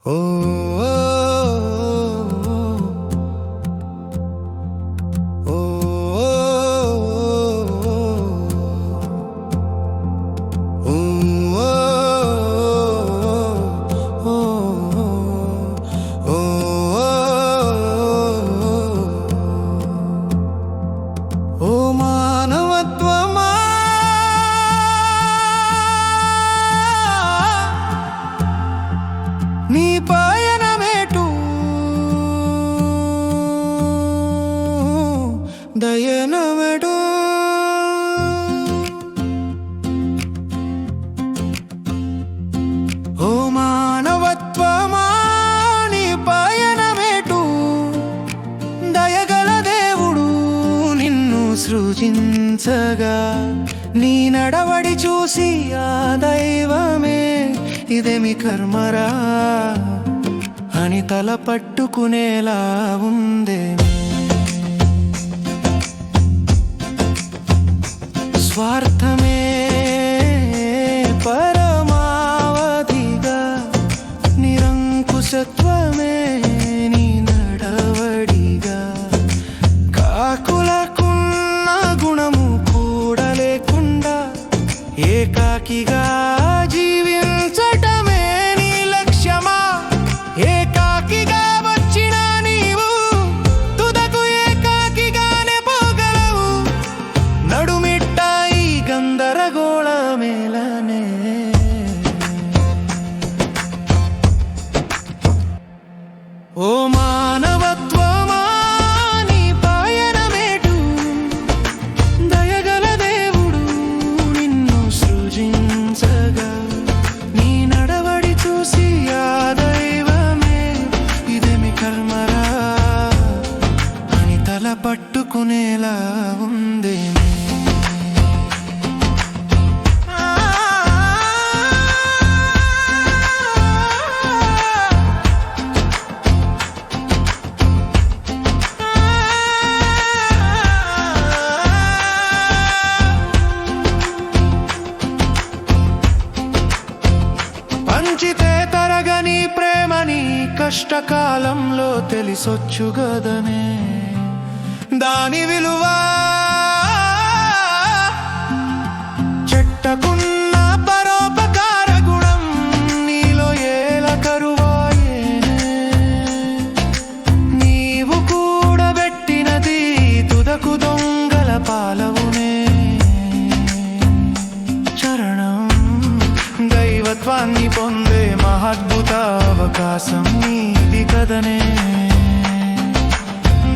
ఓ ఓ ఓ మానవత్వమా నీ పయనమేటు దయనమెటు ఓ మానవత్వమా నీ పయనమేటు దయగల దేవుడు నిన్ను సృజించగా నీ నడవడి చూసి ఆ దైవమే ఇదేమి కర్మరా అని తల పట్టుకునేలా ఉందే. స్వార్థమే పరమావధిగా నిరంకుశత్వమే నీ నడవడిగా కాకులకున్న గుణము కూడా లేకుండా ఏకాకిగా జీవించటమే నీ లక్ష్యమా? ఏకాకిగా వచ్చిన నీవు తుదకు ఏకాకిగానే పోగలవు. నడుమిట్ట ఈ గందరగోళమేలనే ఓ మానవత్వమా నీ పయనమేటు దయగల దేవుడు నిన్ను సృజించగా నీ నడవడి చూసి ఆ దైవమే ఇదేమి కర్మరా అని తల పట్టుకునేలా ఉంది. పంచితే తరగని ప్రేమని కష్టకాలంలో తెలిసొచ్చు గదనే దాని విలువ. చెట్టకున్న పరోపకార గుణం నీలో ఏల కరువాయేనే. నీవు కూడబెట్టినది తుదకు దొంగల పాలవునే. చరణం దైవత్వాన్ని పొందే మహాద్భుత అవకాశం నీది కదనే.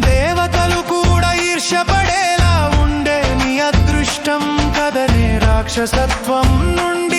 దేవతలు కూడా ఈర్ష్యపడేలా ఉండే నీ అదృష్టం కదనే. రాక్షసత్వం నుండి